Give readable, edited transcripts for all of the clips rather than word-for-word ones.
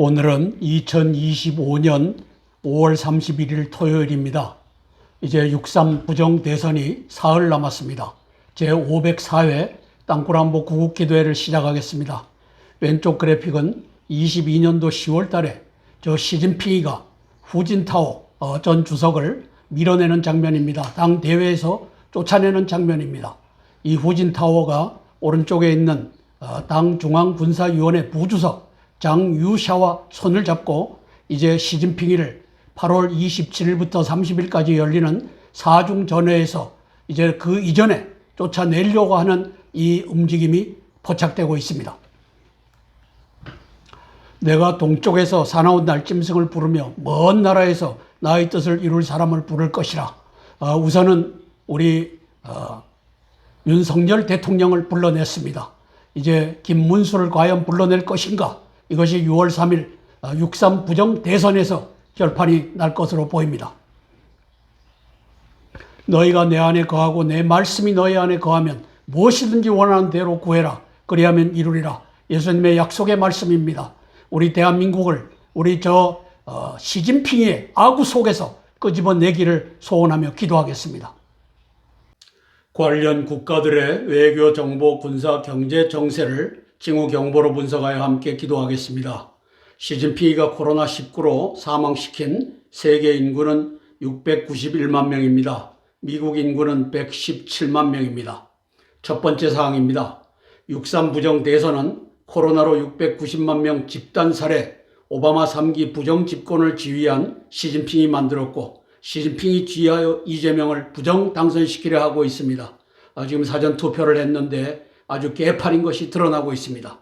오늘은 2025년 5월 31일 토요일입니다. 이제 6.3 부정대선이 사흘 남았습니다. 제504회 땅굴안보 구국기도회를 시작하겠습니다. 왼쪽 그래픽은 22년도 10월 달에 시진핑이가 후진타오 전 주석을 밀어내는 장면입니다. 당 대회에서 쫓아내는 장면입니다. 이 후진타오가 오른쪽에 있는 당 중앙군사위원회 부주석 장유샤와 손을 잡고 이제 시진핑이를 8월 27일부터 30일까지 열리는 사중전회에서 이제 그 이전에 쫓아내려고 하는 이 움직임이 포착되고 있습니다. 내가 동쪽에서 사나운 날짐승을 부르며 먼 나라에서 나의 뜻을 이룰 사람을 부를 것이라. 우선은 우리 윤석열 대통령을 불러냈습니다. 이제 김문수를 과연 불러낼 것인가? 이것이 6월 3일 6.3 부정대선에서 결판이 날 것으로 보입니다. 너희가 내 안에 거하고 내 말씀이 너희 안에 거하면 무엇이든지 원하는 대로 구해라. 그리하면 이루리라. 예수님의 약속의 말씀입니다. 우리 대한민국을 우리 시진핑의 악우 속에서 끄집어내기를 소원하며 기도하겠습니다. 관련 국가들의 외교, 정보, 군사, 경제 정세를 징후경보로 분석하여 함께 기도하겠습니다. 시진핑이가 코로나19로 사망시킨 세계 인구는 691만 명입니다. 미국 인구는 117만 명입니다. 첫 번째 사항입니다. 6.3 부정대선은 코로나로 690만 명 집단 살해, 오바마 3기 부정집권을 지휘한 시진핑이 만들었고 시진핑이 지휘하여 이재명을 부정 당선시키려 하고 있습니다. 지금 사전투표를 했는데 아주 개판인 것이 드러나고 있습니다.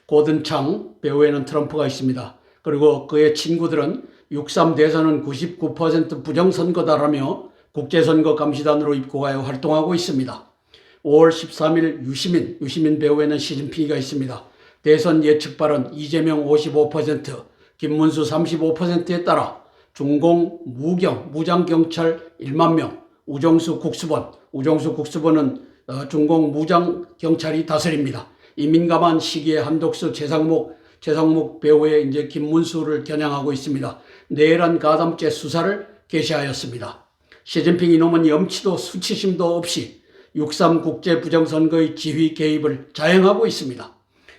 고든창 배후에는 트럼프가 있습니다. 그리고 그의 친구들은 6.3 대선은 99% 부정선거다라며 국제선거감시단으로 입고하여 활동하고 있습니다. 5월 13일 유시민 배후에는 시진핑이가 있습니다. 대선 예측 발언 이재명 55%, 김문수 35%에 따라 중공, 무경, 무장경찰 1만 명, 우정수 국수본은 중공 무장경찰이 다스립니다. 이 민감한 시기에 한독수 최상목 배우의 이제 김문수를 겨냥하고 있습니다. 내란 가담죄 수사를 개시하였습니다. 시진핑 이놈은 염치도 수치심도 없이 6.3 국제부정선거의 지휘 개입을 자행하고 있습니다.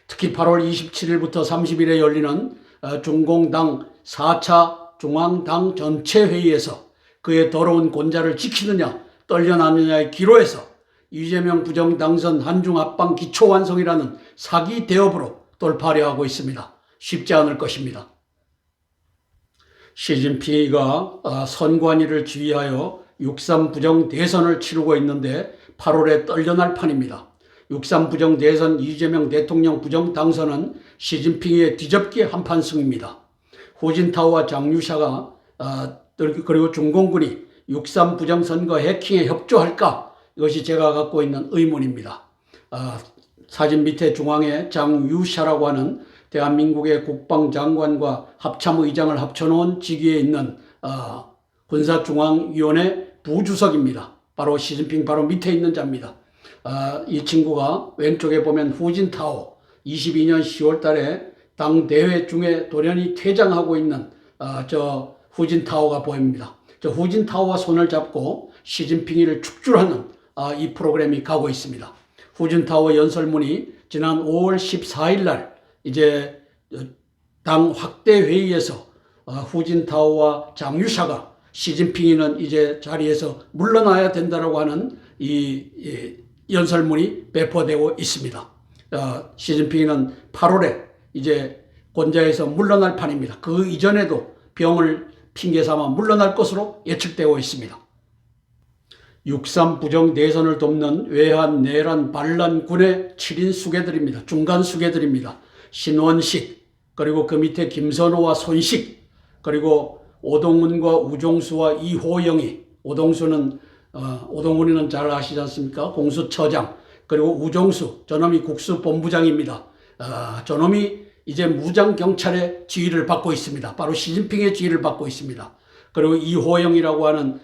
특히 8월 27일부터 30일에 열리는 중공당 4차 중앙당 전체 회의에서 그의 더러운 권좌를 지키느냐 떨려나느냐의 기로에서 이재명 부정당선 한중합방 기초완성이라는 사기 대업으로 돌파하려 하고 있습니다. 쉽지 않을 것입니다. 시진핑이가 선관위를 지휘하여 6.3 부정대선을 치르고 있는데 8월에 떨려날 판입니다. 6.3 부정대선 이재명 대통령 부정당선은 시진핑의 뒤접기 한판승입니다. 후진타오와 장유샤가 그리고 중공군이 6.3 부정선거 해킹에 협조할까? 이것이 제가 갖고 있는 의문입니다. 사진 밑에 중앙에 장유샤라고 하는 대한민국의 국방장관과 합참의장을 합쳐놓은 직위에 있는 군사중앙위원회 부주석입니다. 바로 시진핑 바로 밑에 있는 자입니다. 이 친구가 왼쪽에 보면 후진타오 22년 10월 달에 당 대회 중에 돌연히 퇴장하고 있는 후진타오가 보입니다. 후진타오와 손을 잡고 시진핑이를 축출하는 이 프로그램이 가고 있습니다. 후진타오 연설문이 지난 5월 14일 날 이제 당 확대 회의에서 후진타오와 장유샤가 시진핑이는 이제 자리에서 물러나야 된다라고 하는 이 연설문이 배포되고 있습니다. 시진핑이는 8월에 이제 권좌에서 물러날 판입니다. 그 이전에도 병을 핑계 삼아 물러날 것으로 예측되고 있습니다. 6.3 부정대선을 돕는 외환, 내란, 반란 군의 7인 수계들입니다. 중간 수계들입니다. 신원식, 그리고 그 밑에 김선호와 손식, 그리고 오동훈과 우종수와 이호영이, 오동훈이는 잘 아시지 않습니까? 공수처장, 그리고 우종수, 저놈이 국수본부장입니다. 저놈이 이제 무장경찰의 지휘를 받고 있습니다. 바로 시진핑의 지휘를 받고 있습니다. 그리고 이호영이라고 하는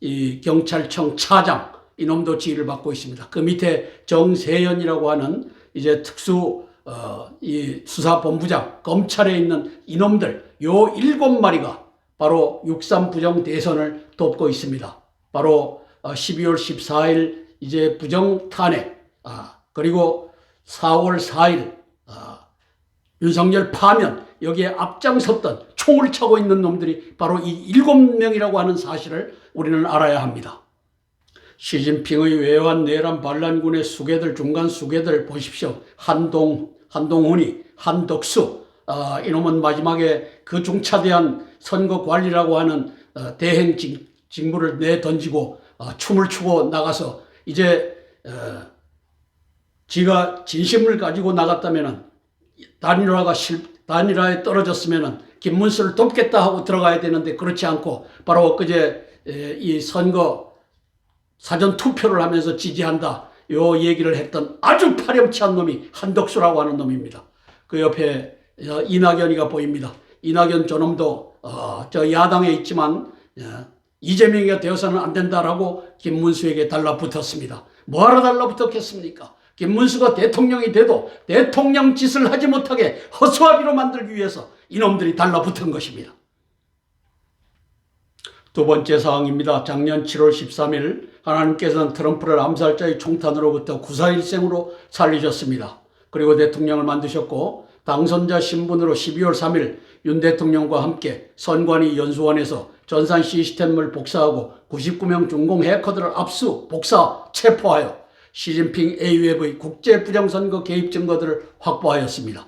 이 경찰청 차장, 이놈도 지휘를 받고 있습니다. 그 밑에 정세현이라고 하는 이제 특수 이 수사본부장, 검찰에 있는 이놈들 요 7마리가 바로 6.3 부정 대선을 돕고 있습니다. 바로 12월 14일 이제 부정 탄핵, 그리고 4월 4일 윤석열 파면, 여기에 앞장섰던 총을 차고 있는 놈들이 바로 이 7명이라고 하는 사실을 우리는 알아야 합니다. 시진핑의 외환 내란 반란군의 수괴들, 중간 수괴들 보십시오. 한동훈이, 한덕수, 이놈은 마지막에 그 중차대한 선거 관리라고 하는 대행 직무를 내던지고 춤을 추고 나가서 이제 지가 진심을 가지고 나갔다면은 단일화에 떨어졌으면은 김문수를 돕겠다 하고 들어가야 되는데 그렇지 않고 바로 엊그제 이 선거 사전 투표를 하면서 지지한다 요 얘기를 했던 아주 파렴치한 놈이 한덕수라고 하는 놈입니다. 그 옆에 이낙연이가 보입니다. 이낙연 저놈도 저 야당에 있지만 이재명이가 되어서는 안 된다라고 김문수에게 달라붙었습니다. 뭐하러 달라붙었겠습니까? 김문수가 대통령이 돼도 대통령 짓을 하지 못하게 허수아비로 만들기 위해서 이놈들이 달라붙은 것입니다. 두 번째 사항입니다. 작년 7월 13일 하나님께서는 트럼프를 암살자의 총탄으로부터 구사일생으로 살리셨습니다. 그리고 대통령을 만드셨고 당선자 신분으로 12월 3일 윤 대통령과 함께 선관위 연수원에서 전산 시스템을 복사하고 99명 중공 해커들을 압수, 복사, 체포하여 시진핑 AUF의 국제 부정선거 개입 증거들을 확보하였습니다.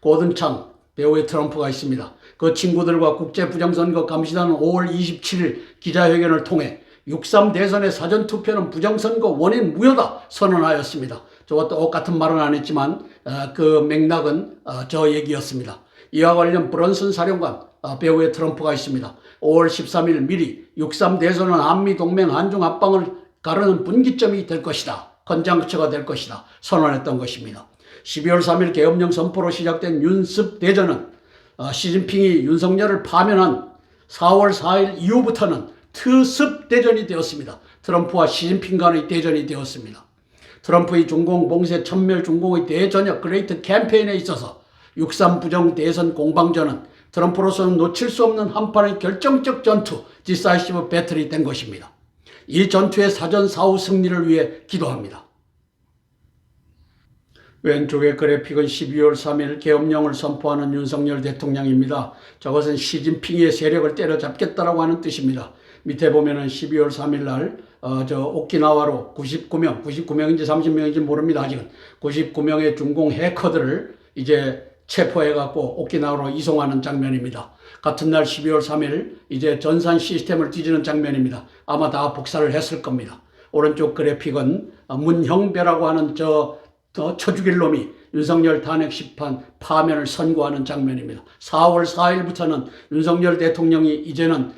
고든창 배우의 트럼프가 있습니다. 그 친구들과 국제 부정선거 감시단은 5월 27일 기자회견을 통해 6.3 대선의 사전투표는 부정선거 원인 무효다 선언하였습니다. 저와 똑같은 말은 안 했지만 그 맥락은 저 얘기였습니다. 이와 관련 브런슨 사령관 배우의 트럼프가 있습니다. 5월 13일 미리 6.3 대선은 한미동맹 한중 합방을 가르는 분기점이 될 것이다. 건장처가 될 것이다. 선언했던 것입니다. 12월 3일 계엄령 선포로 시작된 윤습 대전은 시진핑이 윤석열을 파면한 4월 4일 이후부터는 특습 대전이 되었습니다. 트럼프와 시진핑 간의 대전이 되었습니다. 트럼프의 중공 봉쇄 천멸 중공의 대전역 그레이트 캠페인에 있어서 6.3 부정 대선 공방전은 트럼프로서는 놓칠 수 없는 한판의 결정적 전투, 디사이시브 배틀이 된 것입니다. 이 전투의 사전 사후 승리를 위해 기도합니다. 왼쪽의 그래픽은 12월 3일 계엄령을 선포하는 윤석열 대통령입니다. 저것은 시진핑의 세력을 때려잡겠다라고 하는 뜻입니다. 밑에 보면은 12월 3일 날 오키나와로 99명인지 30명인지 모릅니다. 아직은 99명의 중공 해커들을 이제 체포해갖고 오키나와로 이송하는 장면입니다. 같은 날 12월 3일 이제 전산 시스템을 뒤지는 장면입니다. 아마 다 복사를 했을 겁니다. 오른쪽 그래픽은 문형배라고 하는 쳐 죽일 놈이 윤석열 탄핵 심판 파면을 선고하는 장면입니다. 4월 4일부터는 윤석열 대통령이 이제는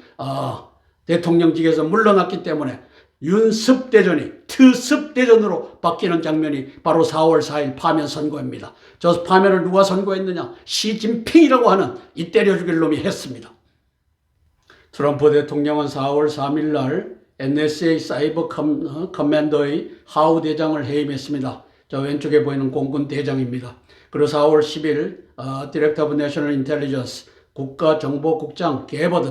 대통령직에서 물러났기 때문에 윤습대전이 특습대전으로 바뀌는 장면이 바로 4월 4일 파면 선고입니다. 저 파면을 누가 선고했느냐? 시진핑이라고 하는 이 때려 죽일 놈이 했습니다. 트럼프 대통령은 4월 3일 날 NSA 사이버 커맨더의 하우 대장을 해임했습니다. 저 왼쪽에 보이는 공군 대장입니다. 그리고 4월 10일 디렉터 오브 내셔널 인텔리전스 국가정보국장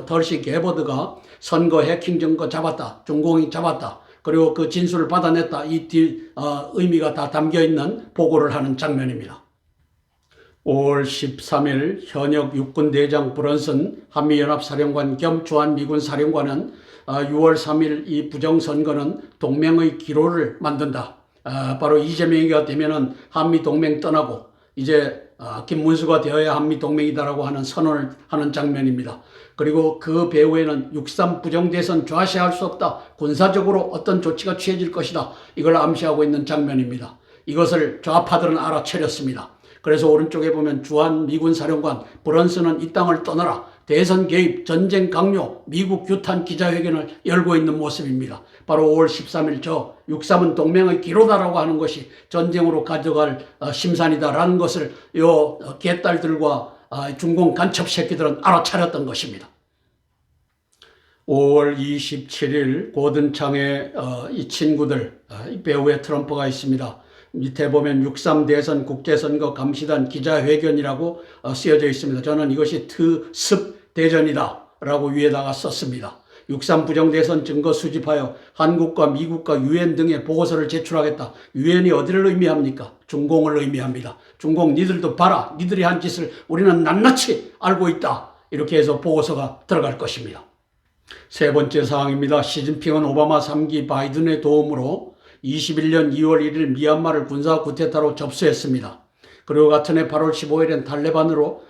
덜시 게버드가 선거 해킹 증거 잡았다. 중공이 잡았다. 그리고 그 진술을 받아냈다. 이 의미가 다 담겨있는 보고를 하는 장면입니다. 5월 13일 현역 육군대장 브런슨 한미연합사령관 겸 주한미군 사령관은 6월 3일 이 부정선거는 동맹의 기로를 만든다. 바로 이재명이가 되면은 한미동맹 떠나고 이제 김문수가 되어야 한미동맹이다라고 하는 선언을 하는 장면입니다. 그리고 그 배후에는 6.3 부정대선 좌시할 수 없다. 군사적으로 어떤 조치가 취해질 것이다. 이걸 암시하고 있는 장면입니다. 이것을 좌파들은 알아차렸습니다. 그래서 오른쪽에 보면 주한 미군 사령관 브런슨은 이 땅을 떠나라. 대선 개입, 전쟁 강요, 미국 규탄 기자회견을 열고 있는 모습입니다. 바로 5월 13일 6.3은 동맹의 기로다라고 하는 것이 전쟁으로 가져갈 심산이다라는 것을 요 개딸들과 중공 간첩 새끼들은 알아차렸던 것입니다. 5월 27일 고든창에 이 친구들, 배우의 트럼프가 있습니다. 밑에 보면 6.3 대선 국제선거 감시단 기자회견이라고 쓰여져 있습니다. 저는 이것이 특습 대전이다 라고 위에다가 썼습니다. 6.3 부정대선 증거 수집하여 한국과 미국과 유엔 등의 보고서를 제출하겠다. 유엔이 어디를 의미합니까? 중공을 의미합니다. 중공 니들도 봐라. 니들이 한 짓을 우리는 낱낱이 알고 있다. 이렇게 해서 보고서가 들어갈 것입니다. 세 번째 사항입니다. 시진핑은 오바마 3기 바이든의 도움으로 21년 2월 1일 미얀마를 군사 쿠데타로 접수했습니다. 그리고 같은 해 8월 15일엔 탈레반으로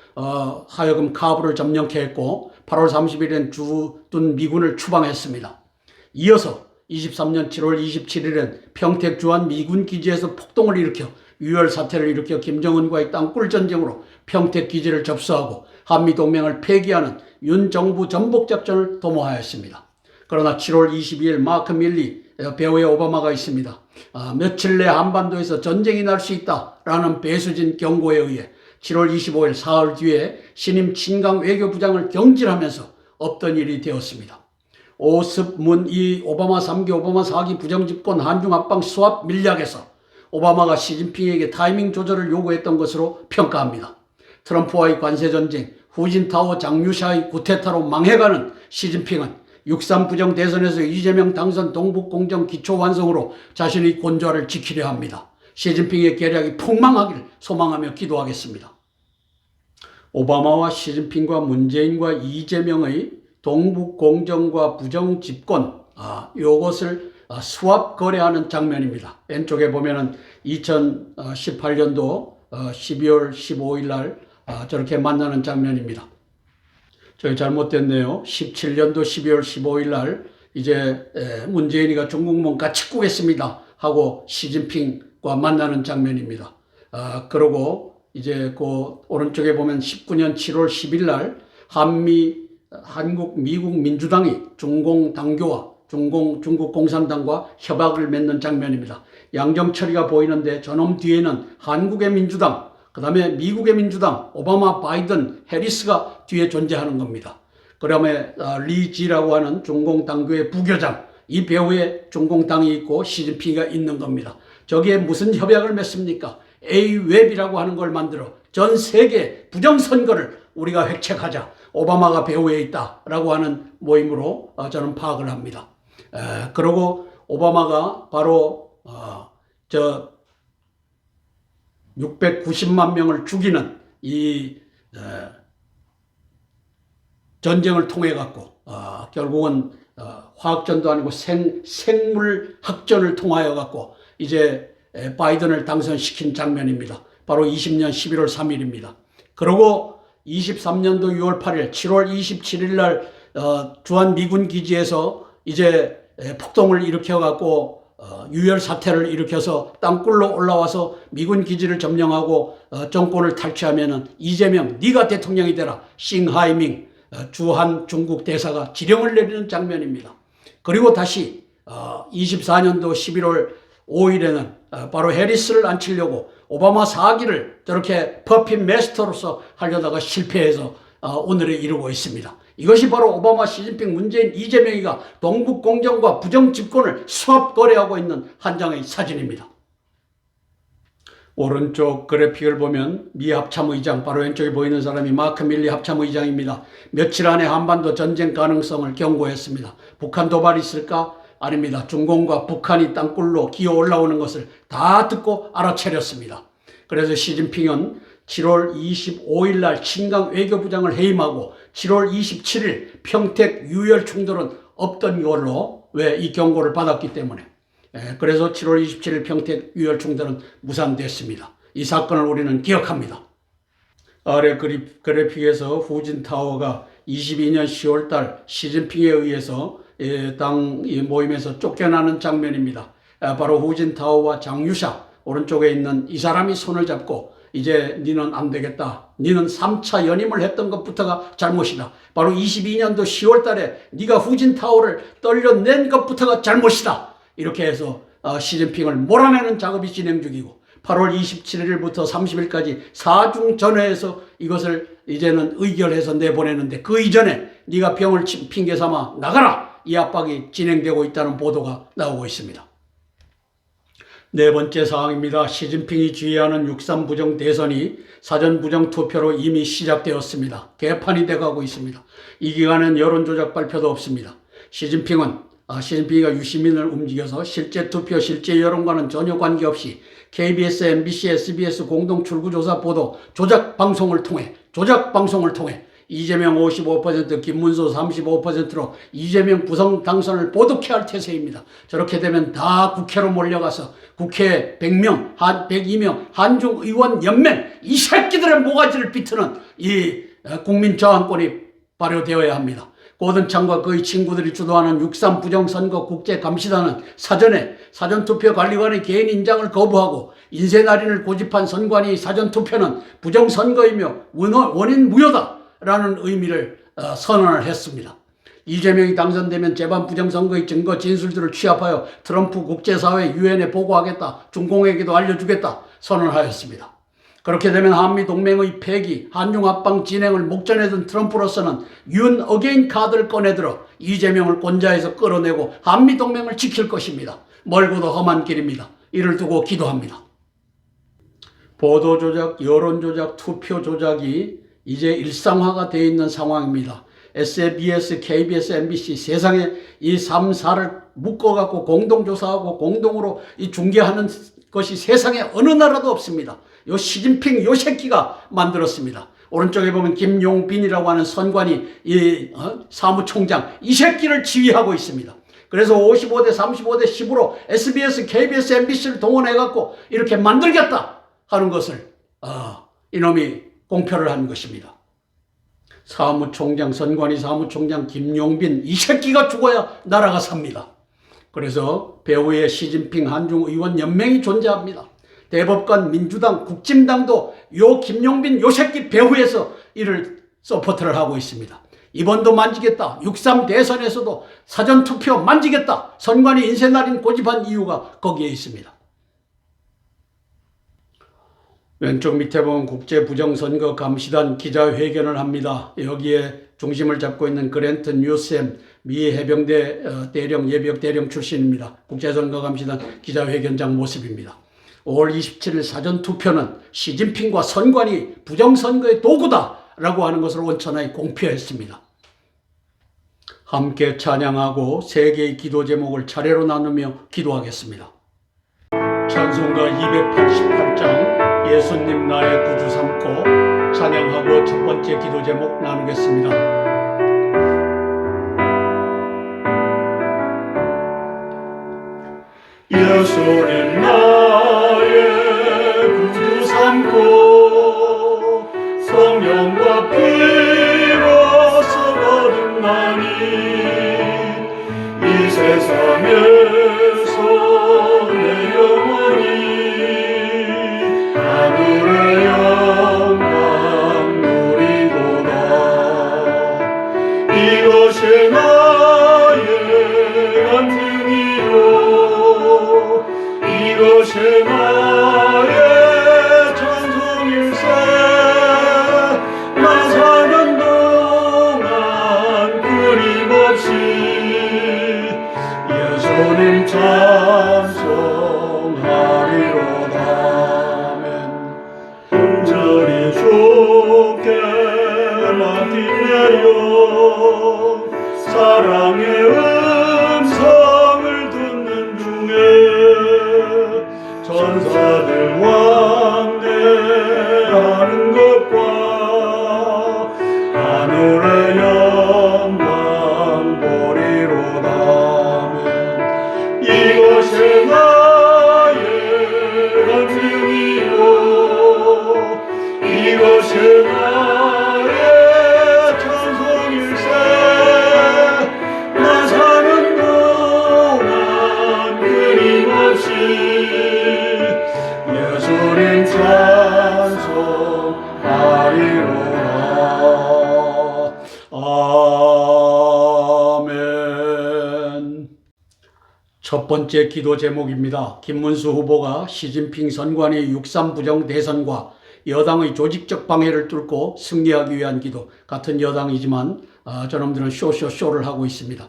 하여금 카불을 점령케 했고 8월 30일엔 주둔 미군을 추방했습니다. 이어서 23년 7월 27일엔 평택 주한 미군 기지에서 폭동을 일으켜 유혈 사태를 일으켜 김정은과의 땅굴 전쟁으로 평택 기지를 접수하고 한미동맹을 폐기하는 윤 정부 전복작전을 도모하였습니다. 그러나 7월 22일 마크 밀리 배후에 오바마가 있습니다. 며칠 내 한반도에서 전쟁이 날 수 있다라는 배수진 경고에 의해 7월 25일 사흘 뒤에 신임 친강 외교부장을 경질하면서 없던 일이 되었습니다. 오습 문이 오바마 3기 오바마 4기 부정집권 한중 합방 수합 밀약에서 오바마가 시진핑에게 타이밍 조절을 요구했던 것으로 평가합니다. 트럼프와의 관세전쟁, 후진타오 장유샤의 쿠데타로 망해가는 시진핑은 6.3 부정대선에서 이재명 당선 동북공정 기초 완성으로 자신의 권좌를 지키려 합니다. 시진핑의 계략이 폭망하길 소망하며 기도하겠습니다. 오바마와 시진핑과 문재인과 이재명의 동북공정과 부정집권, 요것을 수합 거래하는 장면입니다. 왼쪽에 보면은 2018년도 12월 15일 날 저렇게 만나는 장면입니다. 저기 잘못됐네요. 17년도 12월 15일 날 이제 문재인이가 중국문 같이 꾸겠습니다 하고 시진핑과 만나는 장면입니다. 그러고 이제 그 오른쪽에 보면 19년 7월 10일 날 한국 미국 민주당이 중공 당교와 중국 공산당과 협약을 맺는 장면입니다. 양정철이가 보이는데 저놈 뒤에는 한국의 민주당, 그 다음에 미국의 민주당, 오바마, 바이든, 해리스가 뒤에 존재하는 겁니다. 그다음에 리지라고 하는 중공당교의 부교장, 이 배후에 중공당이 있고 시진핑이가 있는 겁니다. 저기에 무슨 협약을 맺습니까? A웹이라고 하는 걸 만들어 전 세계 부정선거를 우리가 획책하자. 오바마가 배후에 있다라고 하는 모임으로 저는 파악을 합니다. 그리고 오바마가 바로 690만 명을 죽이는 이 전쟁을 통해 갖고 결국은 화학전도 아니고 생물학전을 통하여 갖고 이제 바이든을 당선시킨 장면입니다. 바로 20년 11월 3일입니다. 그리고 23년도 6월 8일, 7월 27일 날 주한 미군 기지에서 이제 폭동을 일으켜 갖고 유혈 사태를 일으켜서 땅굴로 올라와서 미군 기지를 점령하고 정권을 탈취하면은 이재명 네가 대통령이 되라 싱하이밍 주한 중국 대사가 지령을 내리는 장면입니다. 그리고 다시 24년도 11월 5일에는 바로 해리스를 앉히려고 오바마 4기를 저렇게 퍼핀 메스터로서 하려다가 실패해서 오늘에 이르고 있습니다. 이것이 바로 오바마, 시진핑, 문재인, 이재명이가 동북공정과 부정집권을 수합거래하고 있는 한 장의 사진입니다. 오른쪽 그래픽을 보면 미 합참의장, 바로 왼쪽에 보이는 사람이 마크 밀리 합참의장입니다. 며칠 안에 한반도 전쟁 가능성을 경고했습니다. 북한 도발이 있을까? 아닙니다. 중공과 북한이 땅굴로 기어 올라오는 것을 다 듣고 알아차렸습니다. 그래서 시진핑은 7월 25일 날 친강 외교부장을 해임하고 7월 27일 평택 유혈 충돌은 없던 걸로 왜 이 경고를 받았기 때문에 그래서 7월 27일 평택 유혈 충돌은 무산됐습니다. 이 사건을 우리는 기억합니다. 아래 그래픽에서 후진타오가 22년 10월 달 시진핑에 의해서 당 모임에서 쫓겨나는 장면입니다. 바로 후진타오와 장유샤 오른쪽에 있는 이 사람이 손을 잡고 이제 니는 안 되겠다. 니는 3차 연임을 했던 것부터가 잘못이다. 바로 22년도 10월 달에 네가 후진타오를 떨려낸 것부터가 잘못이다. 이렇게 해서 시진핑을 몰아내는 작업이 진행 중이고 8월 27일부터 30일까지 4중 전회에서 이것을 이제는 의결해서 내보내는데 그 이전에 네가 병을 핑계 삼아 나가라. 이 압박이 진행되고 있다는 보도가 나오고 있습니다. 네 번째 사항입니다. 시진핑이 지휘하는 6.3 부정 대선이 사전 부정 투표로 이미 시작되었습니다. 개판이 돼가고 있습니다. 이 기간엔 여론조작 발표도 없습니다. 시진핑이가 유시민을 움직여서 실제 투표, 실제 여론과는 전혀 관계없이 KBS, MBC, SBS 공동 출구조사 보도 조작 방송을 통해 이재명 55%, 김문수 35%로 이재명 부성 당선을 보도케 할 태세입니다. 저렇게 되면 다 국회로 몰려가서 국회 100명, 102명 한중의원 연맹 이 새끼들의 모가지를 비트는 이 국민저항권이 발효되어야 합니다. 고든창과 그의 친구들이 주도하는 6.3 부정선거 국제감시단은 사전투표관리관의 개인 인장을 거부하고 인쇄날인을 고집한 선관위 사전투표는 부정선거이며 원인 무효다라는 의미를 선언을 했습니다. 이재명이 당선되면 재반 부정선거의 증거 진술들을 취합하여 트럼프 국제사회 유엔에 보고하겠다, 중공에게도 알려주겠다 선언하였습니다. 그렇게 되면 한미동맹의 폐기, 한중합방 진행을 목전에 둔 트럼프로서는 윤 어게인 카드를 꺼내들어 이재명을 권좌에서 끌어내고 한미동맹을 지킬 것입니다. 멀고도 험한 길입니다. 이를 두고 기도합니다. 보도조작, 여론조작, 투표조작이 이제 일상화가 되어 있는 상황입니다. SBS, KBS, MBC 세상에 이 3사를 묶어갖고 공동조사하고 공동으로 이 중계하는 것이 세상에 어느 나라도 없습니다. 요 시진핑 요 새끼가 만들었습니다. 오른쪽에 보면 김용빈이라고 하는 선관위 사무총장 이 새끼를 지휘하고 있습니다. 그래서 55대 35대 10으로 SBS, KBS, MBC를 동원해갖고 이렇게 만들겠다 하는 것을 이놈이 공표를 한 것입니다. 선관위 사무총장 김용빈 이 새끼가 죽어야 나라가 삽니다. 그래서 배후에 시진핑 한중의원 연맹이 존재합니다. 대법관, 민주당, 국진당도 요 김용빈 요 새끼 배후에서 이를 서포트를 하고 있습니다. 이번도 만지겠다. 6.3 대선에서도 사전투표 만지겠다. 선관위 인쇄날인 고집한 이유가 거기에 있습니다. 왼쪽 밑에 보면 국제부정선거감시단 기자회견을 합니다. 여기에 중심을 잡고 있는 그랜트 뉴샘 미 해병대 예비역 대령 출신입니다. 국제선거감시단 기자회견장 모습입니다. 5월 27일 사전투표는 시진핑과 선관위 부정선거의 도구다라고 하는 것을 온천하게 공표했습니다. 함께 찬양하고 세 개의 기도 제목을 차례로 나누며 기도하겠습니다. 찬송가 288장 예수님 나의 구주 삼고 찬양하고 첫 번째 기도 제목 나누겠습니다. 예수님 나의 구주 삼고 성령과 피로서 거듭나니 이 세상에서 내 영혼이 하늘의 영광 누리도다. 이것이 나의 간증이요 이것이 나의 찬송일세. 나 사는 동안 끊임없이 예수님 찬송하리로다. 아멘. 온전히 주께 맡기내려 사랑의 음성을 듣는 중에 전사들 왕래하는 것과 하늘의 영광 보리로다. 이것이 나의 간증이요 이것이 나의 찬송일세. 나 사는 동안 끊임없이 예수님 찬송하리로다. 아멘. 첫 번째 기도 제목입니다. 김문수 후보가 시진핑 선관위 6.3 부정 대선과 여당의 조직적 방해를 뚫고 승리하기 위한 기도. 같은 여당이지만 저놈들은 쇼를 하고 있습니다.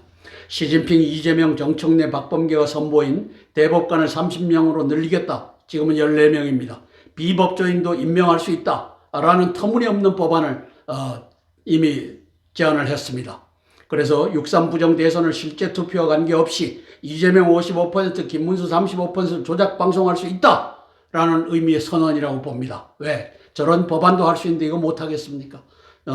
시진핑, 이재명, 정청래, 박범계가 선보인 대법관을 30명으로 늘리겠다. 지금은 14명입니다. 비법조인도 임명할 수 있다라는 터무니없는 법안을 이미 제안을 했습니다. 그래서 6.3 부정 대선을 실제 투표와 관계없이 이재명 55%, 김문수 35% 조작 방송할 수 있다라는 의미의 선언이라고 봅니다. 왜? 저런 법안도 할 수 있는데 이거 못하겠습니까?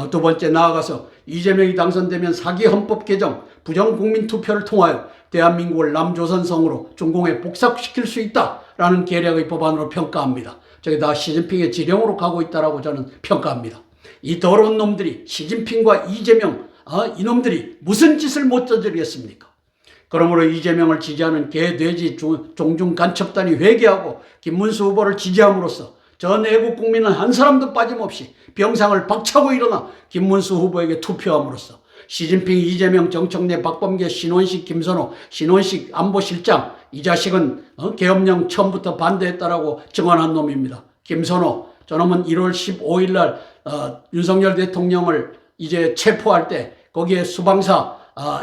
두 번째, 나아가서 이재명이 당선되면 사기 헌법 개정, 부정 국민 투표를 통하여 대한민국을 남조선성으로 중공에 복사시킬 수 있다라는 계략의 법안으로 평가합니다. 저게 다 시진핑의 지령으로 가고 있다라고 저는 평가합니다. 이 더러운 놈들이, 시진핑과 이재명, 이놈들이 무슨 짓을 못 저지르겠습니까? 그러므로 이재명을 지지하는 개돼지 종중 간첩단이 회개하고 김문수 후보를 지지함으로써 전 애국 국민은 한 사람도 빠짐없이 병상을 박차고 일어나 김문수 후보에게 투표함으로써 시진핑, 이재명, 정청래, 박범계, 신원식, 김선호, 신원식 안보실장, 이 자식은 계엄령 처음부터 반대했다라고 증언한 놈입니다. 김선호, 저놈은 1월 15일 날 윤석열 대통령을 이제 체포할 때 거기에 수방사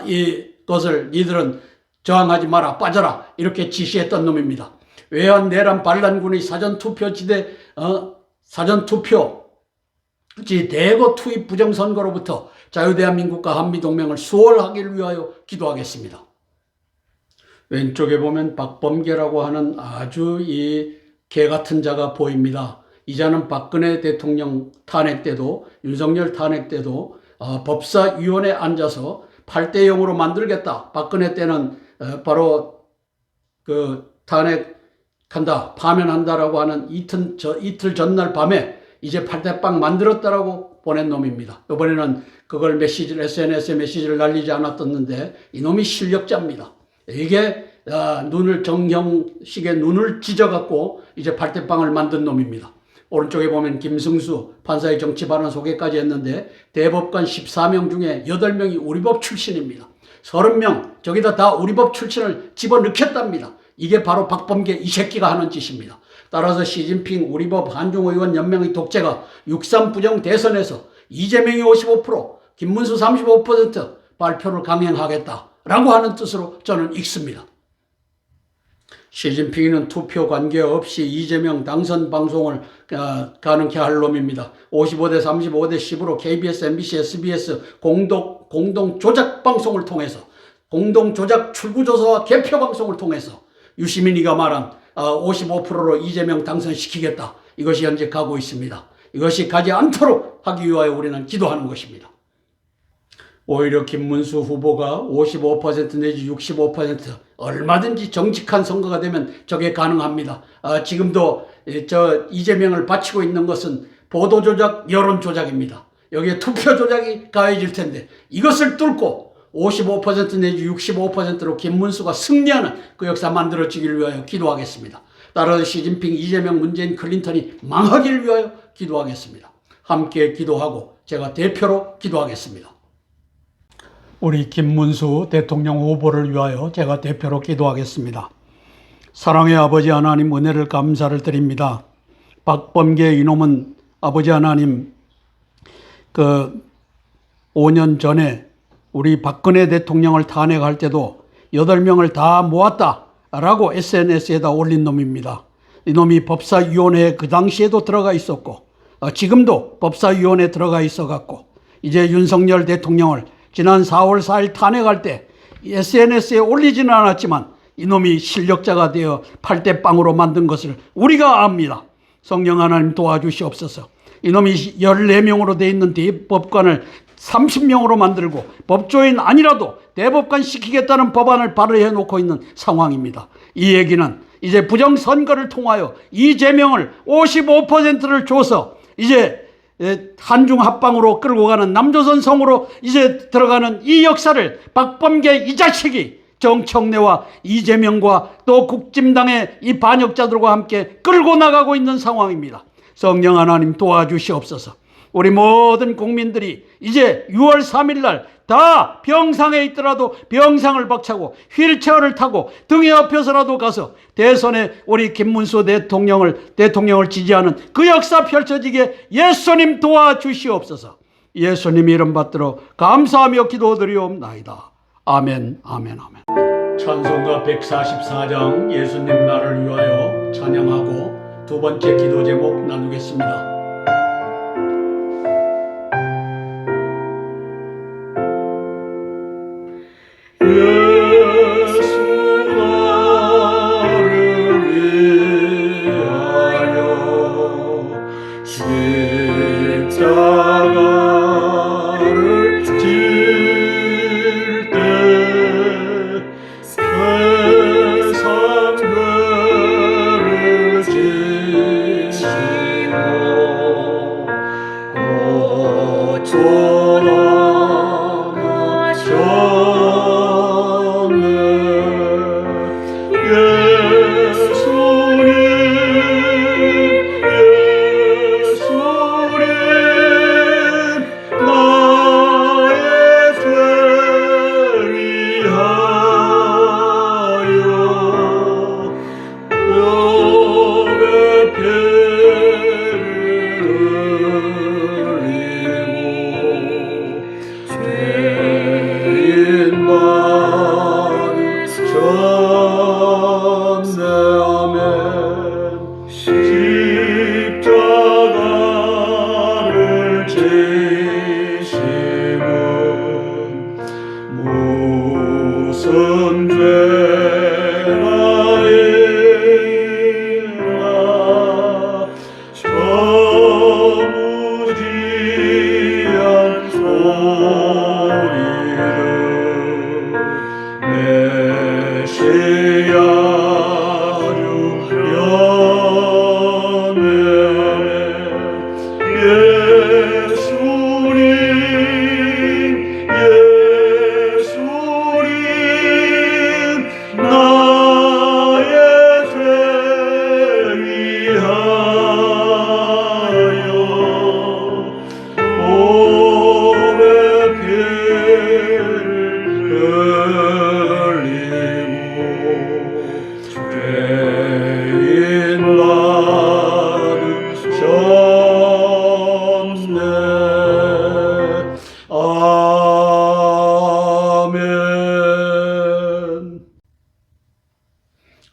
이것을 니들은 저항하지 마라, 빠져라 이렇게 지시했던 놈입니다. 외환 내란 반란군의 사전투표지대 사전투표지 대거 투입 부정선거로부터 자유대한민국과 한미동맹을 수월하기를 위하여 기도하겠습니다. 왼쪽에 보면 박범계라고 하는 아주 이 개같은 자가 보입니다. 이 자는 박근혜 대통령 탄핵 때도 윤석열 탄핵 때도 법사위원회에 앉아서 8대0으로 만들겠다. 박근혜 때는 바로 그 탄핵한다, 파면한다라고 하는 이틀 전날 밤에 이제 8대 빵 만들었다라고 보낸 놈입니다. 이번에는 그걸 SNS에 메시지를 날리지 않았었는데 이놈이 실력자입니다. 이게 정형식의 눈을 찢어갖고 이제 8대 빵을 만든 놈입니다. 오른쪽에 보면 김승수 판사의 정치 발언 소개까지 했는데 대법관 14명 중에 8명이 우리 법 출신입니다. 30명 저기다 다 우리 법 출신을 집어넣겠답니다. 이게 바로 박범계 이 새끼가 하는 짓입니다. 따라서 시진핑 우리법 한중의원 연맹의 독재가 6.3 부정 대선에서 이재명이 55%, 김문수 35% 발표를 강행하겠다라고 하는 뜻으로 저는 읽습니다. 시진핑은 투표 관계없이 이재명 당선 방송을 가능케 할 놈입니다. 55대 35대 10으로 KBS, MBC, SBS 공동 조작 방송을 통해서, 공동 조작 출구조사와 개표 방송을 통해서 유시민이가 말한 55%로 이재명 당선시키겠다. 이것이 현재 가고 있습니다. 이것이 가지 않도록 하기 위하여 우리는 기도하는 것입니다. 오히려 김문수 후보가 55% 내지 65% 얼마든지 정직한 선거가 되면 저게 가능합니다. 지금도 이재명을 바치고 있는 것은 보도조작, 여론조작입니다. 여기에 투표조작이 가해질 텐데 이것을 뚫고 55% 내지 65%로 김문수가 승리하는 그 역사 만들어지기를 위하여 기도하겠습니다. 따라서 시진핑, 이재명, 문재인, 클린턴이 망하기를 위하여 기도하겠습니다. 함께 기도하고 제가 대표로 기도하겠습니다. 우리 김문수 대통령 후보를 위하여 제가 대표로 기도하겠습니다. 사랑의 아버지 하나님, 은혜를 감사를 드립니다. 박범계 이놈은 아버지 하나님 5년 전에 우리 박근혜 대통령을 탄핵할 때도 8명을 다 모았다라고 SNS에다 올린 놈입니다. 이놈이 법사위원회에 그 당시에도 들어가 있었고 지금도 법사위원회에 들어가 있어갖고 이제 윤석열 대통령을 지난 4월 4일 탄핵할 때 SNS에 올리지는 않았지만 이놈이 실력자가 되어 8대 빵으로 만든 것을 우리가 압니다. 성령 하나님 도와주시옵소서. 이놈이 14명으로 되어 있는 대법관을 30명으로 만들고 법조인 아니라도 대법관 시키겠다는 법안을 발의해 놓고 있는 상황입니다. 이 얘기는 이제 부정선거를 통하여 이재명을 55%를 줘서 이제 한중합방으로 끌고 가는 남조선성으로 이제 들어가는 이 역사를 박범계 이 자식이 정청래와 이재명과 또 국진당의 이 반역자들과 함께 끌고 나가고 있는 상황입니다. 성령 하나님 도와주시옵소서. 우리 모든 국민들이 이제 6월 3일 날 다 병상에 있더라도 병상을 박차고 휠체어를 타고 등에 업혀서라도 가서 대선에 우리 김문수 대통령을 지지하는 그 역사 펼쳐지게 예수님 도와주시옵소서. 예수님 이름 받들어 감사하며 기도드리옵나이다. 아멘, 아멘, 아멘. 찬송가 144장 예수님 나를 위하여 찬양하고 두 번째 기도 제목 나누겠습니다.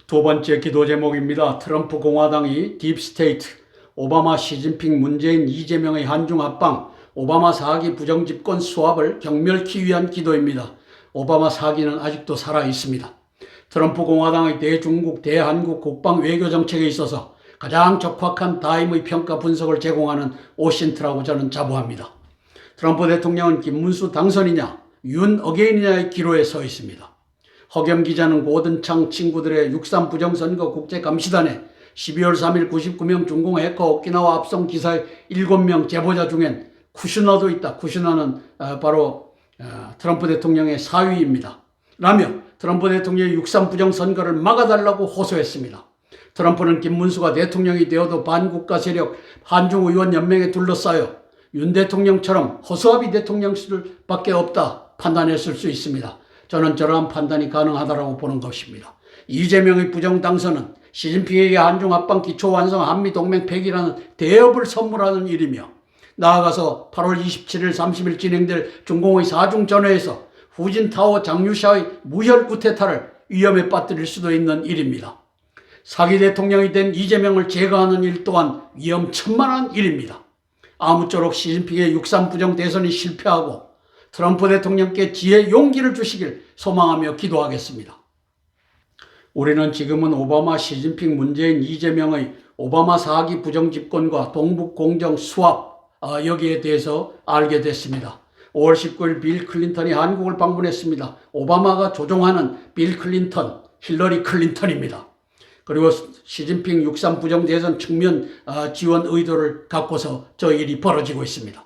두 번째 기도 제목입니다. 트럼프 공화당이 딥스테이트, 오바마, 시진핑, 문재인, 이재명의 한중 합방, 오바마 4기 부정집권 수합을 경멸키 위한 기도입니다. 오바마 4기는 아직도 살아 있습니다. 트럼프 공화당의 대중국, 대한국 국방 외교 정책에 있어서 가장 적확한 타임의 평가 분석을 제공하는 오신트라고 저는 자부합니다. 트럼프 대통령은 김문수 당선이냐, 윤 어게인이냐의 기로에 서 있습니다. 허겸 기자는 고든창 친구들의 6.3 부정선거 국제감시단에 12월 3일 99명 중공 해커 오키나와 합성 기사의 7명 제보자 중엔 쿠슈너도 있다. 쿠슈너는 바로 트럼프 대통령의 사위입니다. 라며 트럼프 대통령이 6.3 부정선거를 막아달라고 호소했습니다. 트럼프는 김문수가 대통령이 되어도 반국가 세력 한중의원연맹에 둘러싸여 윤 대통령처럼 허수아비 대통령실밖에 없다 판단했을 수 있습니다. 저는 저러한 판단이 가능하다고 보는 것입니다. 이재명의 부정당선은 시진핑에게 한중 합방 기초 완성 한미동맹 폐기라는 대업을 선물하는 일이며 나아가서 8월 27일 30일 진행될 중공의 4중 전회에서 후진타오 장유샤의 무혈 쿠데타를 위험에 빠뜨릴 수도 있는 일입니다. 사기 대통령이 된 이재명을 제거하는 일 또한 위험천만한 일입니다. 아무쪼록 시진핑의 6.3 부정 대선이 실패하고 트럼프 대통령께 지혜 용기를 주시길 소망하며 기도하겠습니다. 우리는 지금은 오바마, 시진핑, 문재인, 이재명의 오바마 4기 부정집권과 동북공정 수합 여기에 대해서 알게 됐습니다. 5월 19일 빌 클린턴이 한국을 방문했습니다. 오바마가 조종하는 빌 클린턴, 힐러리 클린턴입니다. 그리고 시진핑 6.3 부정대선 측면 지원 의도를 갖고서 저 일이 벌어지고 있습니다.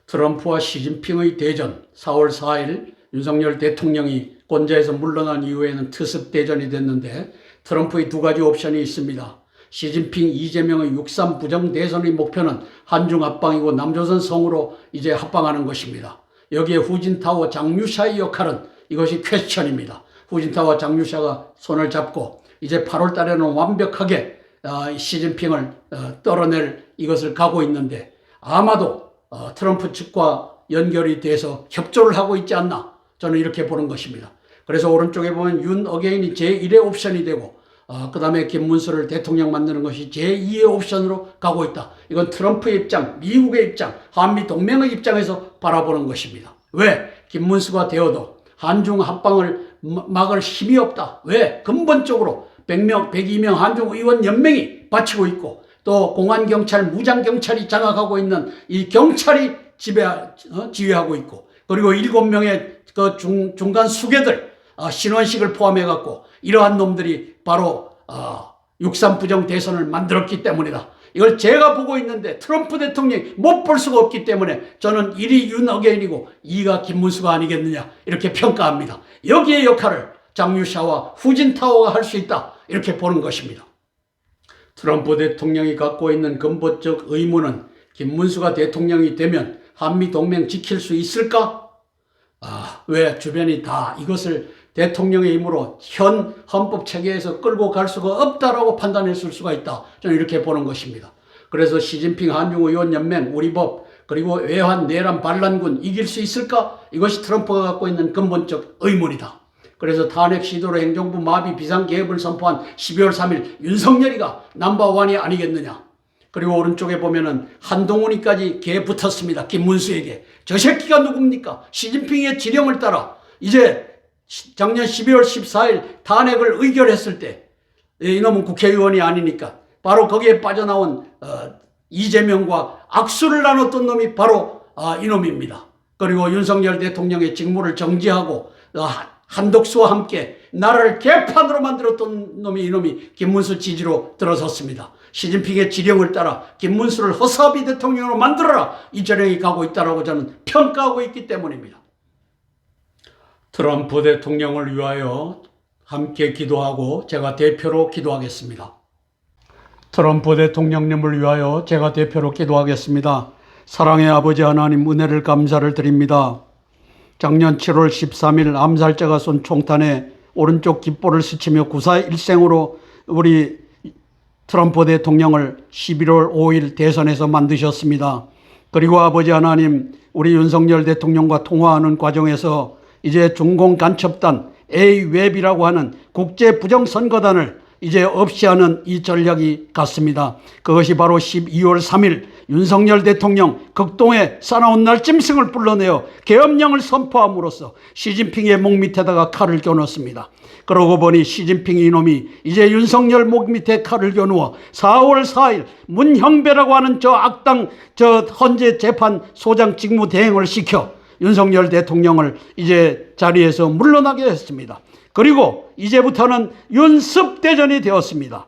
트럼프와 시진핑의 대전 4월 4일 윤석열 대통령이 권좌에서 물러난 이후에는 특습 대전이 됐는데 트럼프의 두 가지 옵션이 있습니다. 시진핑, 이재명의 6.3 부정 대선의 목표는 한중 합방이고 남조선 성으로 이제 합방하는 것입니다. 여기에 후진타오 장유샤의 역할은 이것이 퀘스천입니다. 후진타오 장유샤가 손을 잡고 이제 8월 달에는 완벽하게 시진핑을 떨어낼 이것을 가고 있는데 아마도 트럼프 측과 연결이 돼서 협조를 하고 있지 않나 저는 이렇게 보는 것입니다. 그래서 오른쪽에 보면 윤 어게인이 제1의 옵션이 되고 그 다음에 김문수를 대통령 만드는 것이 제2의 옵션으로 가고 있다. 이건 트럼프의 입장, 미국의 입장, 한미 동맹의 입장에서 바라보는 것입니다. 왜? 김문수가 되어도 한중 합방을 막을 힘이 없다. 왜? 근본적으로 102명 한중 의원 연맹이 바치고 있고 또 공안경찰, 무장경찰이 장악하고 있는 이 경찰이 지휘하고 있고 그리고 7명의 그 중간 수괴들 신원식을 포함해갖고 이러한 놈들이 바로 6.3 부정 대선을 만들었기 때문이다. 이걸 제가 보고 있는데 트럼프 대통령이 못 볼 수가 없기 때문에 저는 1위 윤 어게인이고 2위가 김문수가 아니겠느냐 이렇게 평가합니다. 여기에 역할을 장유샤와 후진타오가 할 수 있다 이렇게 보는 것입니다. 트럼프 대통령이 갖고 있는 근본적 의문은 김문수가 대통령이 되면 한미동맹 지킬 수 있을까? 왜 주변이 다 이것을 대통령의 힘으로 현 헌법 체계에서 끌고 갈 수가 없다라고 판단했을 수가 있다. 저는 이렇게 보는 것입니다. 그래서 시진핑 한중의원연맹, 우리 법, 그리고 외환, 내란, 반란군 이길 수 있을까? 이것이 트럼프가 갖고 있는 근본적 의문이다. 그래서 탄핵 시도로 행정부 마비 비상계획을 선포한 12월 3일 윤석열이가 넘버원이 아니겠느냐. 그리고 오른쪽에 보면은 한동훈이까지 개 붙었습니다. 김문수에게. 저 새끼가 누굽니까? 시진핑의 지령을 따라 이제 작년 12월 14일 탄핵을 의결했을 때 이놈은 국회의원이 아니니까 바로 거기에 빠져나온 이재명과 악수를 나눴던 놈이 바로 이놈입니다. 그리고 윤석열 대통령의 직무를 정지하고 한덕수와 함께 나라를 개판으로 만들었던 놈이 이놈이 김문수 지지로 들어섰습니다. 시진핑의 지령을 따라 김문수를 허사비 대통령으로 만들어라 이 전형이 가고 있다고 저는 평가하고 있기 때문입니다. 트럼프 대통령을 위하여 함께 기도하고 제가 대표로 기도하겠습니다. 트럼프 대통령님을 위하여 제가 대표로 기도하겠습니다. 사랑의 아버지 하나님 은혜를 감사를 드립니다. 작년 7월 13일 암살자가 쏜 총탄에 오른쪽 깃볼을 스치며 구사일생으로 우리 트럼프 대통령을 11월 5일 대선에서 만드셨습니다. 그리고 아버지 하나님 우리 윤석열 대통령과 통화하는 과정에서 이제 중공 간첩단 A웹이라고 하는 국제 부정선거단을 이제 없이 하는 이 전략이 같습니다. 그것이 바로 12월 3일 윤석열 대통령 극동에 사나운 날짐승을 불러내어 계엄령을 선포함으로써 시진핑의 목 밑에다가 칼을 겨눴습니다. 그러고 보니 시진핑 이놈이 이제 윤석열 목 밑에 칼을 겨누어 4월 4일 문형배라고 하는 저 악당 저 헌재 재판 소장 직무 대행을 시켜 윤석열 대통령을 이제 자리에서 물러나게 했습니다. 그리고 이제부터는 윤습 대전이 되었습니다.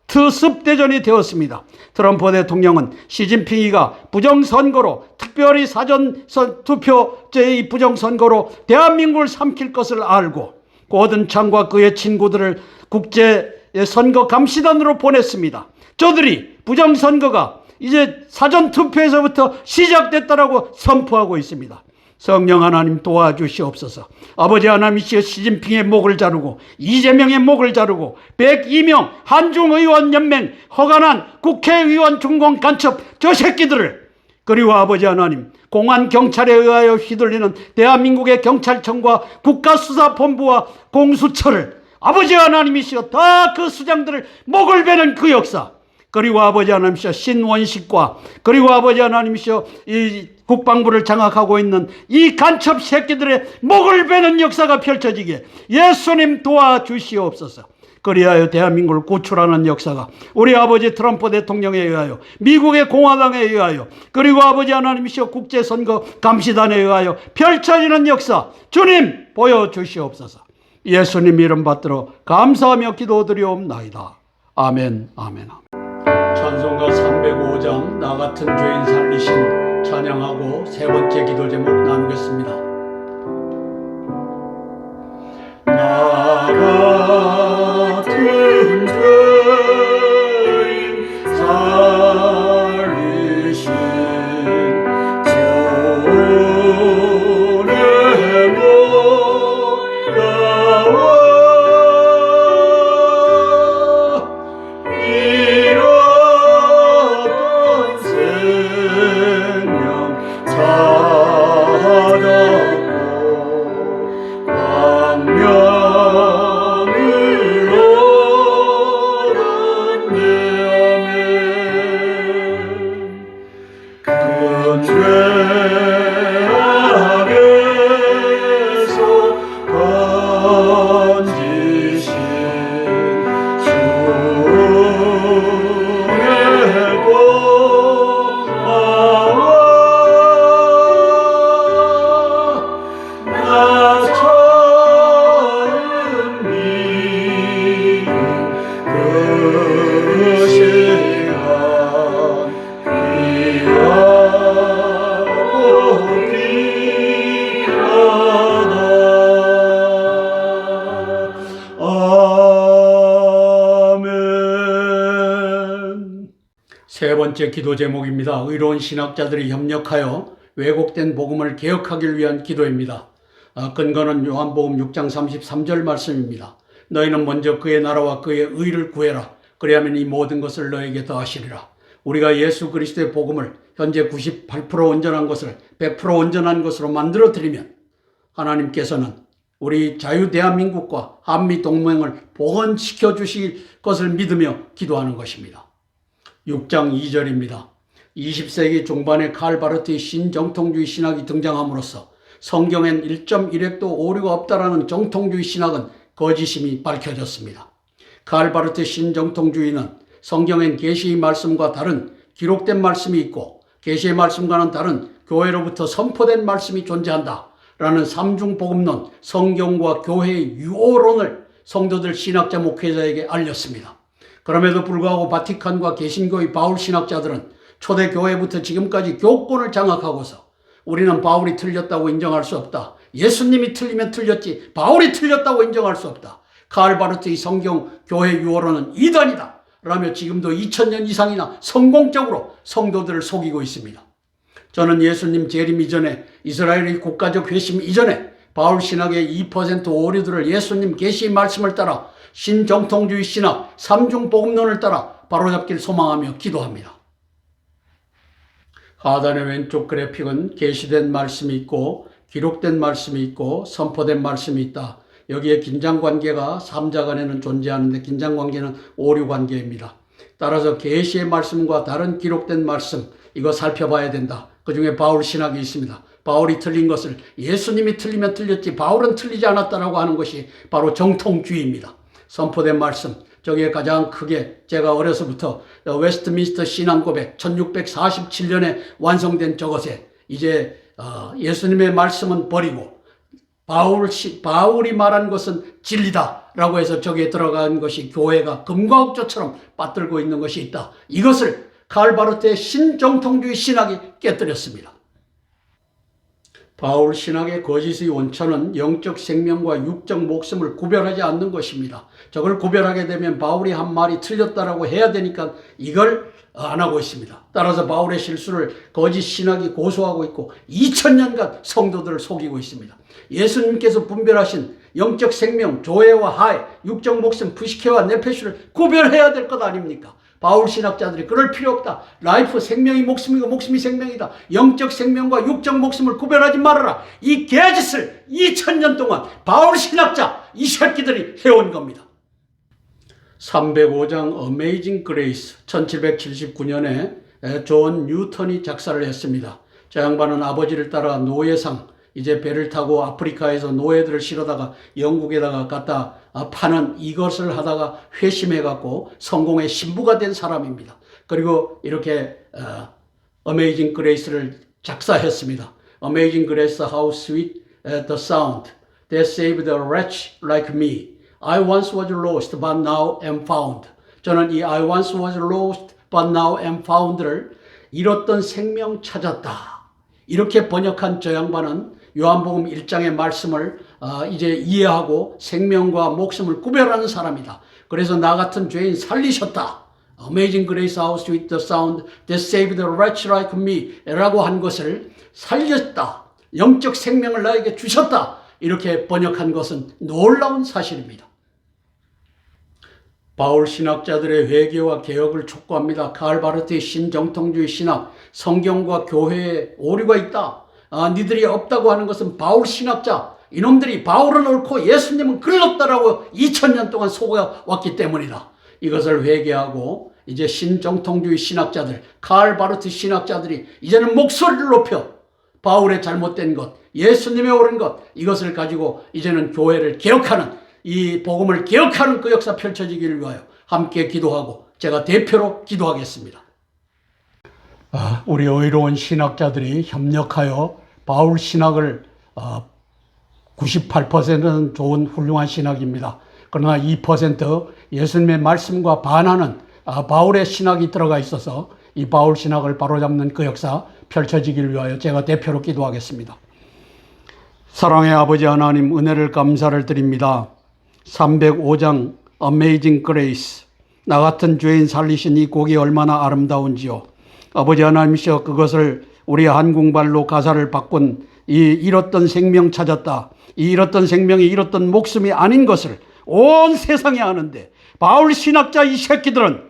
특습 대전이 되었습니다. 트럼프 대통령은 시진핑이가 부정선거로 특별히 사전투표제의 부정선거로 대한민국을 삼킬 것을 알고 고든창과 그의 친구들을 국제선거감시단으로 보냈습니다. 저들이 부정선거가 이제 사전투표에서부터 시작됐다라고 선포하고 있습니다. 성령 하나님 도와주시옵소서. 아버지 하나님이시여 시진핑의 목을 자르고 이재명의 목을 자르고 102명 한중의원연맹 허가난 국회의원 중공 간첩 저 새끼들을 그리고 아버지 하나님 공안경찰에 의하여 휘둘리는 대한민국의 경찰청과 국가수사본부와 공수처를 아버지 하나님이시여 다 그 수장들을 목을 베는 그 역사 그리고 아버지 하나님이시여 신원식과 그리고 아버지 하나님이시여 이 국방부를 장악하고 있는 이 간첩 새끼들의 목을 베는 역사가 펼쳐지게 예수님 도와주시옵소서. 그리하여 대한민국을 구출하는 역사가 우리 아버지 트럼프 대통령에 의하여 미국의 공화당에 의하여 그리고 아버지 하나님이시여 국제선거 감시단에 의하여 펼쳐지는 역사 주님 보여주시옵소서. 예수님 이름 받들어 감사하며 기도드리옵나이다. 아멘 아멘. 찬송가 305장 나 같은 죄인 살리신 찬양하고 세 번째 기도 제목 나누겠습니다. 나 같은 죄인 살리신 주의 목 나와 잃었던 생명 찾았고 번째 기도 제목입니다. 의로운 신학자들이 협력하여 왜곡된 복음을 개혁하기 위한 기도입니다. 근거는 요한복음 6장 33절 말씀입니다. 너희는 먼저 그의 나라와 그의 의를 구해라. 그리하면 이 모든 것을 너에게 더하시리라. 우리가 예수 그리스도의 복음을 현재 98% 온전한 것을 100% 온전한 것으로 만들어 드리면 하나님께서는 우리 자유 대한민국과 한미 동맹을 복원시켜 주실 것을 믿으며 기도하는 것입니다. 6장 2절입니다. 20세기 중반에 칼 바르트의 신정통주의 신학이 등장함으로써 성경엔 1.1획도 오류가 없다라는 정통주의 신학은 거짓임이 밝혀졌습니다. 칼 바르트 신정통주의는 성경엔 계시의 말씀과 다른 기록된 말씀이 있고 계시의 말씀과는 다른 교회로부터 선포된 말씀이 존재한다 라는 삼중복음론, 성경과 교회의 유오론을 성도들 신학자 목회자에게 알렸습니다. 그럼에도 불구하고 바티칸과 개신교의 바울 신학자들은 초대교회부터 지금까지 교권을 장악하고서 우리는 바울이 틀렸다고 인정할 수 없다. 예수님이 틀리면 틀렸지 바울이 틀렸다고 인정할 수 없다. 칼 바르트의 성경 교회 유오론은 이단이다 라며 지금도 2000년 이상이나 성공적으로 성도들을 속이고 있습니다. 저는 예수님 재림 이전에 이스라엘의 국가적 회심 이전에 바울 신학의 2% 오류들을 예수님 계시의 말씀을 따라 신정통주의 신학 삼중복음론을 따라 바로잡길 소망하며 기도합니다. 하단의 왼쪽 그래픽은 계시된 말씀이 있고 기록된 말씀이 있고 선포된 말씀이 있다. 여기에 긴장관계가 3자 간에는 존재하는데 긴장관계는 오류관계입니다. 따라서 계시의 말씀과 다른 기록된 말씀 이거 살펴봐야 된다. 그 중에 바울 신학이 있습니다. 바울이 틀린 것을 예수님이 틀리면 틀렸지 바울은 틀리지 않았다라고 하는 것이 바로 정통주의입니다. 선포된 말씀 저기에 가장 크게 제가 어려서부터 웨스트민스터 신앙고백 1647년에 완성된 저것에 이제 예수님의 말씀은 버리고 바울이 말한 것은 진리다라고 해서 저기에 들어간 것이 교회가 금과 옥조처럼 받들고 있는 것이 있다. 이것을 칼 바르트의 신정통주의 신학이 깨뜨렸습니다. 바울 신학의 거짓의 원천은 영적 생명과 육적 목숨을 구별하지 않는 것입니다. 저걸 구별하게 되면 바울이 한 말이 틀렸다라고 해야 되니까 이걸 안 하고 있습니다. 따라서 바울의 실수를 거짓 신학이 고소하고 있고 2000년간 성도들을 속이고 있습니다. 예수님께서 분별하신 영적 생명, 조회와 하회, 육적 목숨, 부식회와 네페슈를 구별해야 될 것 아닙니까? 바울 신학자들이 그럴 필요 없다. 라이프 생명이 목숨이고 목숨이 생명이다. 영적 생명과 육적 목숨을 구별하지 말아라. 이 개짓을 2000년 동안 바울 신학자 이 새끼들이 해온 겁니다. 305장 어메이징 그레이스 1779년에 존 뉴턴이 작사를 했습니다. 저 양반은 아버지를 따라 노예상 이제 배를 타고 아프리카에서 노예들을 실어다가 영국에다가 갖다 파는 이것을 하다가 회심해갖고 성공의 신부가 된 사람입니다. 그리고 이렇게 Amazing Grace를 작사했습니다. Amazing Grace, how sweet the sound that saved a wretch like me. I once was lost, but now am found. 저는 이 I once was lost, but now am found를 잃었던 생명 찾았다. 이렇게 번역한 저 양반은 요한복음 1장의 말씀을 이제 이해하고 생명과 목숨을 구별하는 사람이다. 그래서 나 같은 죄인 살리셨다. Amazing grace, how sweet the sound that saved a wretch like me 라고 한 것을 살렸다. 영적 생명을 나에게 주셨다. 이렇게 번역한 것은 놀라운 사실입니다. 바울 신학자들의 회개와 개혁을 촉구합니다. 칼 바르트의 신정통주의 신학, 성경과 교회에 오류가 있다. 니들이 없다고 하는 것은 바울 신학자, 이놈들이 바울은 옳고 예수님은 글렀다라고 2000년 동안 속아왔기 때문이다. 이것을 회개하고 이제 신정통주의 신학자들, 칼 바르트 신학자들이 이제는 목소리를 높여 바울의 잘못된 것, 예수님의 옳은 것 이것을 가지고 이제는 교회를 개혁하는 이 복음을 개혁하는 그 역사 펼쳐지기를 위하여 함께 기도하고 제가 대표로 기도하겠습니다. 우리 의로운 신학자들이 협력하여 바울 신학을 98%는 좋은 훌륭한 신학입니다. 그러나 2% 예수님의 말씀과 반하는 바울의 신학이 들어가 있어서 이 바울 신학을 바로잡는 그 역사 펼쳐지기를 위하여 제가 대표로 기도하겠습니다. 사랑의 아버지 하나님, 은혜를 감사를 드립니다. 305장 Amazing Grace 나 같은 죄인 살리신 이 곡이 얼마나 아름다운지요. 아버지 하나님이시여, 그것을 우리 한국말로 가사를 바꾼 이 잃었던 생명 찾았다, 이 잃었던 생명이 잃었던 목숨이 아닌 것을 온 세상이 아는데, 바울 신학자 이 새끼들은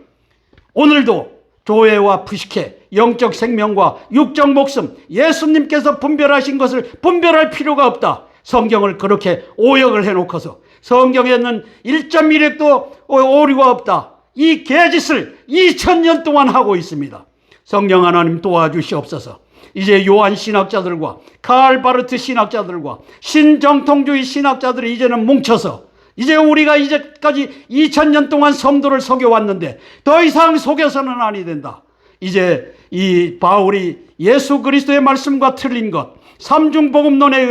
오늘도 교회와 부식해 영적 생명과 육적 목숨, 예수님께서 분별하신 것을 분별할 필요가 없다. 성경을 그렇게 오역을 해놓고서 성경에는 1.1핵도 오류가 없다. 이 개짓을 2000년 동안 하고 있습니다. 성령 하나님 도와주시옵소서. 이제 요한 신학자들과 칼 바르트 신학자들과 신정통주의 신학자들이 이제는 뭉쳐서, 이제 우리가 이제까지 2000년 동안 성도를 속여왔는데 더 이상 속여서는 아니 된다. 이제 이 바울이 예수 그리스도의 말씀과 틀린 것, 삼중복음론에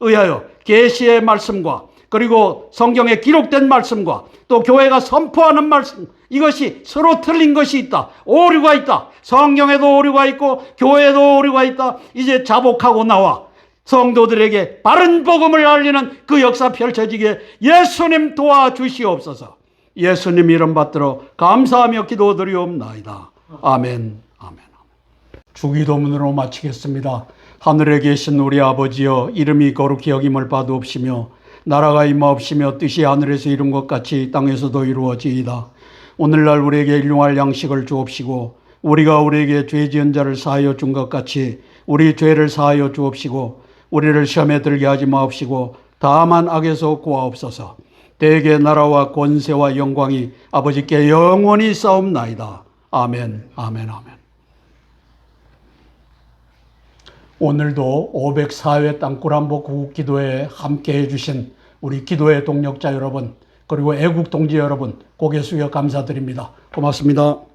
의하여 계시의 말씀과 그리고 성경에 기록된 말씀과 또 교회가 선포하는 말씀, 이것이 서로 틀린 것이 있다. 오류가 있다. 성경에도 오류가 있고 교회에도 오류가 있다. 이제 자복하고 나와 성도들에게 바른 복음을 알리는 그 역사 펼쳐지게 예수님 도와주시옵소서. 예수님 이름 받들어 감사하며 기도드리옵나이다. 아멘. 아멘. 주기도문으로 마치겠습니다. 하늘에 계신 우리 아버지여, 이름이 거룩히 여김을 받으옵시며 나라가 임하옵시며 뜻이 하늘에서 이룬 것 같이 땅에서도 이루어지이다. 오늘날 우리에게 일용할 양식을 주옵시고 우리가 우리에게 죄 지은 자를 사하여 준 것 같이 우리 죄를 사하여 주옵시고 우리를 시험에 들게 하지 마옵시고 다만 악에서 구하옵소서. 대개 나라와 권세와 영광이 아버지께 영원히 싸움나이다. 아멘. 아멘. 아멘. 오늘도 504회 땅굴한복 구국기도회에 함께해 주신 우리 기도의 동력자 여러분, 그리고 애국 동지 여러분, 고개 숙여 감사드립니다. 고맙습니다.